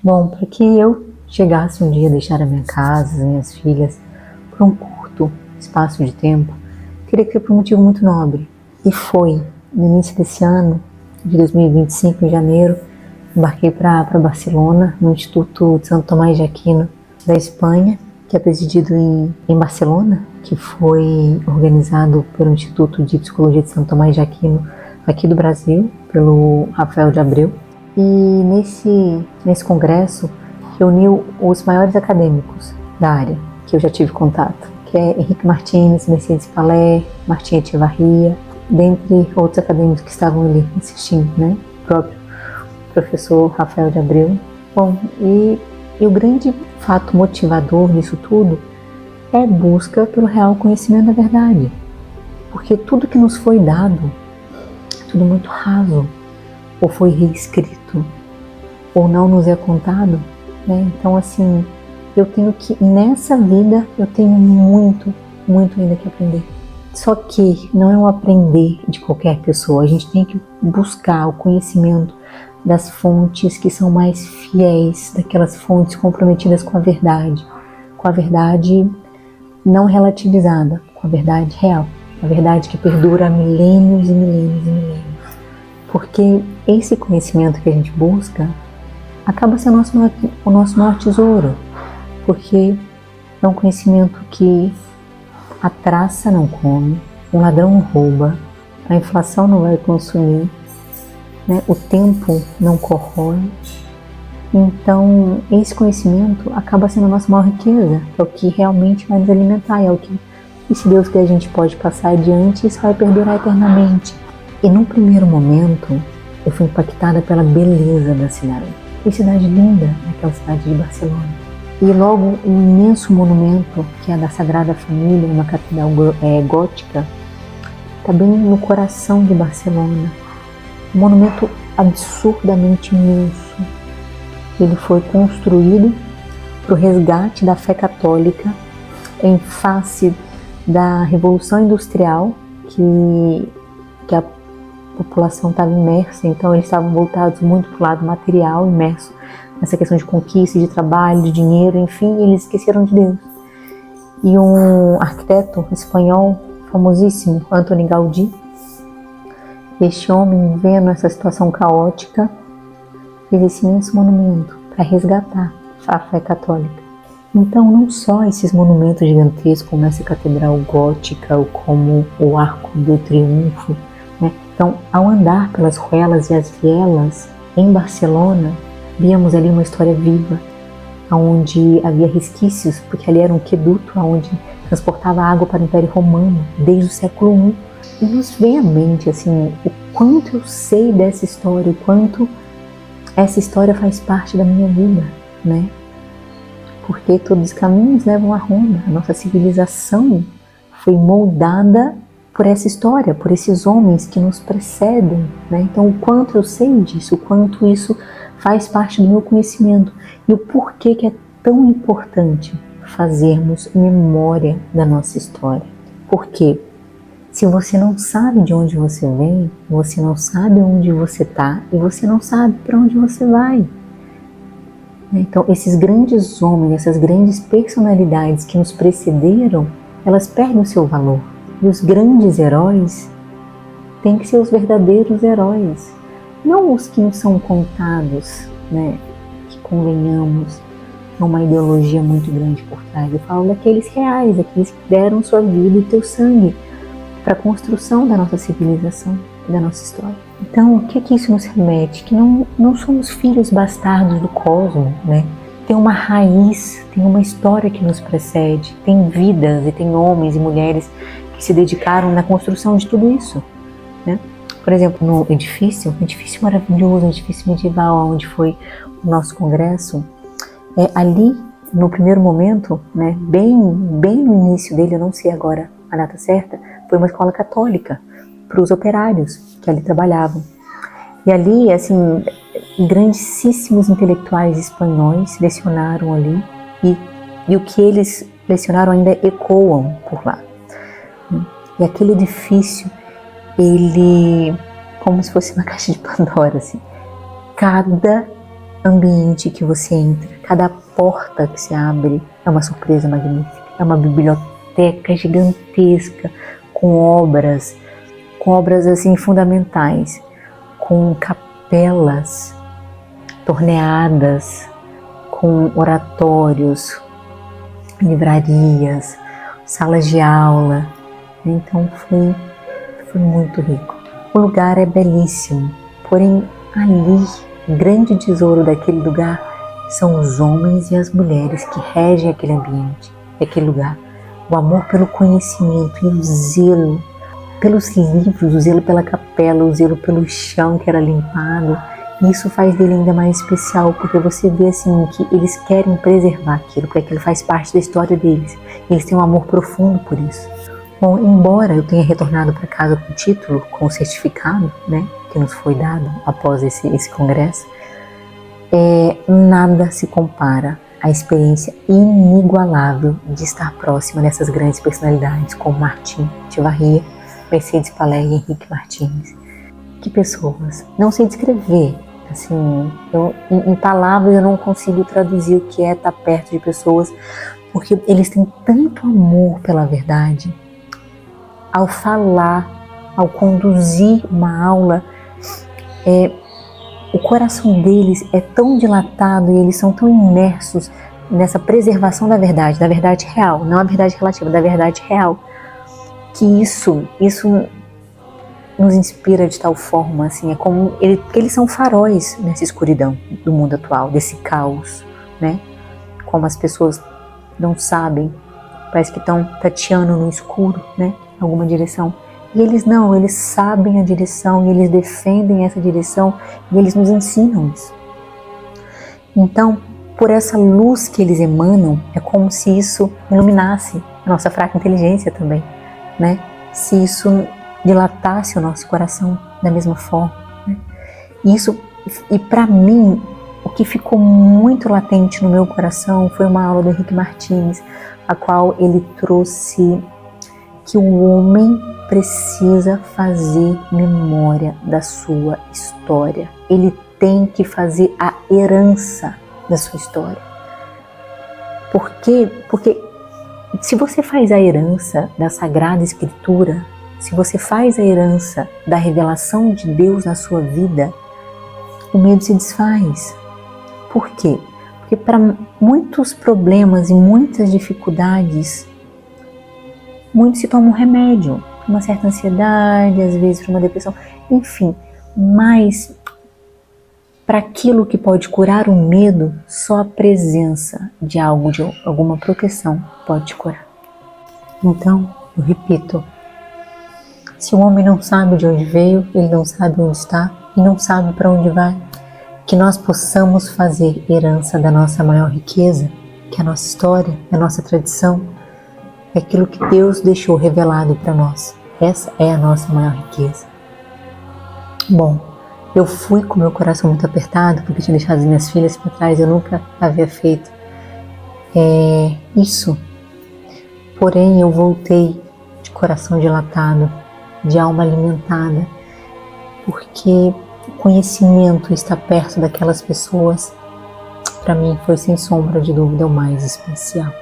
Bom, para que eu chegasse um dia a deixar a minha casa, as minhas filhas, por um curto espaço de tempo, teria que ser por um motivo muito nobre. E foi, no início desse ano, de 2025, em janeiro, embarquei para Barcelona, no Instituto de Santo Tomás de Aquino da Espanha, que é presidido em Barcelona, que foi organizado pelo Instituto de Psicologia de Santo Tomás de Aquino, aqui do Brasil, pelo Rafael de Abreu. E nesse congresso reuniu os maiores acadêmicos da área que eu já tive contato, que é Henrique Martins, Mercedes Palé, Martim Echevarria, dentre outros acadêmicos que estavam ali assistindo, né? O próprio professor Rafael de Abreu. Bom, e o grande fato motivador disso tudo é a busca pelo real conhecimento da verdade. Porque tudo que nos foi dado, tudo muito raso, ou foi reescrito, ou não nos é contado, né? Então, assim, eu tenho que, nessa vida, eu tenho muito, muito ainda que aprender. Só que não é um aprender de qualquer pessoa, a gente tem que buscar o conhecimento das fontes que são mais fiéis, daquelas fontes comprometidas com a verdade não relativizada, com a verdade real, a verdade que perdura há milênios e milênios e milênios. Porque esse conhecimento que a gente busca acaba sendo o nosso maior tesouro, porque é um conhecimento que a traça não come, o ladrão não rouba, a inflação não vai consumir, né? O tempo não corrói. Então, esse conhecimento acaba sendo a nossa maior riqueza, que é o que realmente vai nos alimentar, é o que, e se Deus quer, a gente pode passar adiante, isso vai perdurar eternamente. E num primeiro momento, eu fui impactada pela beleza da cidade. Que cidade linda, aquela cidade de Barcelona. E logo um imenso monumento, que é da Sagrada Família, uma catedral gótica, está bem no coração de Barcelona. Um monumento absurdamente imenso. Ele foi construído para o resgate da fé católica em face da Revolução Industrial, que a população estava imersa, então eles estavam voltados muito para o lado material, imerso nessa questão de conquista, de trabalho, de dinheiro, enfim, e eles esqueceram de Deus. E um arquiteto espanhol famosíssimo, Antoni Gaudí, este homem, vendo essa situação caótica, fez esse imenso monumento para resgatar a fé católica. Então, não só esses monumentos gigantescos, como essa catedral gótica, ou como o Arco do Triunfo, né? Então, ao andar pelas ruelas e as vielas em Barcelona, víamos ali uma história viva, onde havia resquícios, porque ali era um aqueduto onde transportava água para o Império Romano desde o século I. E nos vem à mente assim, o quanto eu sei dessa história, o quanto essa história faz parte da minha vida, né? Porque todos os caminhos levam a Roma. A nossa civilização foi moldada por essa história, por esses homens que nos precedem, né? Então, o quanto eu sei disso, o quanto isso faz parte do meu conhecimento e o porquê que é tão importante fazermos memória da nossa história. Porque se você não sabe de onde você vem, você não sabe onde você está e você não sabe para onde você vai. Então, esses grandes homens, essas grandes personalidades que nos precederam, elas perdem o seu valor. E os grandes heróis têm que ser os verdadeiros heróis, não os que nos são contados, né? Que, convenhamos, é uma ideologia muito grande por trás. Eu falo daqueles reais, daqueles que deram sua vida e teu sangue para a construção da nossa civilização e da nossa história. Então, o que é que isso nos remete? Que não somos filhos bastardos do cosmos, né? Tem uma raiz, tem uma história que nos precede, tem vidas e tem homens e mulheres que se dedicaram na construção de tudo isso, né? Por exemplo, no edifício, um edifício maravilhoso, um edifício medieval, onde foi o nosso congresso, ali, no primeiro momento, né, bem no início dele, eu não sei agora a data certa, foi uma escola católica para os operários que ali trabalhavam. E ali, assim, grandíssimos intelectuais espanhóis lecionaram ali e o que eles lecionaram ainda ecoam por lá. E aquele edifício, ele, como se fosse uma caixa de Pandora, assim, cada ambiente que você entra, cada porta que se abre é uma surpresa magnífica. É uma biblioteca gigantesca com obras assim fundamentais, com capelas torneadas, com oratórios, livrarias, salas de aula. Então foi muito rico. O lugar é belíssimo, porém ali, o grande tesouro daquele lugar são os homens e as mulheres que regem aquele ambiente, aquele lugar. O amor pelo conhecimento e o zelo pelos livros, o zelo pela capela, o zelo pelo chão que era limpado. E isso faz dele ainda mais especial, porque você vê assim que eles querem preservar aquilo, porque aquilo faz parte da história deles. Eles têm um amor profundo por isso. Bom, embora eu tenha retornado para casa com o título, com o certificado, né, que nos foi dado após esse congresso, nada se compara à experiência inigualável de estar próxima dessas grandes personalidades como Martin Echevarria, Mercedes Palé e Henrique Martins. Que pessoas! Não sei descrever, assim, em palavras eu não consigo traduzir o que é estar perto de pessoas, porque eles têm tanto amor pela verdade. Ao falar, ao conduzir uma aula, o coração deles é tão dilatado e eles são tão imersos nessa preservação da verdade real, não a verdade relativa, da verdade real, que isso nos inspira de tal forma, assim, é como porque eles são faróis nessa escuridão do mundo atual, desse caos, né? Como as pessoas não sabem, parece que estão tateando no escuro, né? Alguma direção. E eles não, eles sabem a direção, e eles defendem essa direção, e eles nos ensinam isso. Então, por essa luz que eles emanam, é como se isso iluminasse a nossa fraca inteligência também, né? Se isso dilatasse o nosso coração da mesma forma, né? E para mim, o que ficou muito latente no meu coração foi uma aula do Henrique Martins, a qual ele trouxe que o homem precisa fazer memória da sua história. Ele tem que fazer a herança da sua história. Por quê? Porque se você faz a herança da Sagrada Escritura, se você faz a herança da revelação de Deus na sua vida, o medo se desfaz. Por quê? Porque para muitos problemas e muitas dificuldades, muitos se tomam remédio, para uma certa ansiedade, às vezes para uma depressão, enfim, mas para aquilo que pode curar o medo, só a presença de algo, de alguma proteção pode te curar. Então, eu repito, se o homem não sabe de onde veio, ele não sabe onde está e não sabe para onde vai, que nós possamos fazer herança da nossa maior riqueza, que é a nossa história, a nossa tradição, é aquilo que Deus deixou revelado para nós. Essa é a nossa maior riqueza. Bom, eu fui com meu coração muito apertado, porque tinha deixado as minhas filhas para trás, eu nunca havia feito isso. Porém, eu voltei de coração dilatado, de alma alimentada, porque o conhecimento estar perto daquelas pessoas, para mim, foi sem sombra de dúvida o mais especial.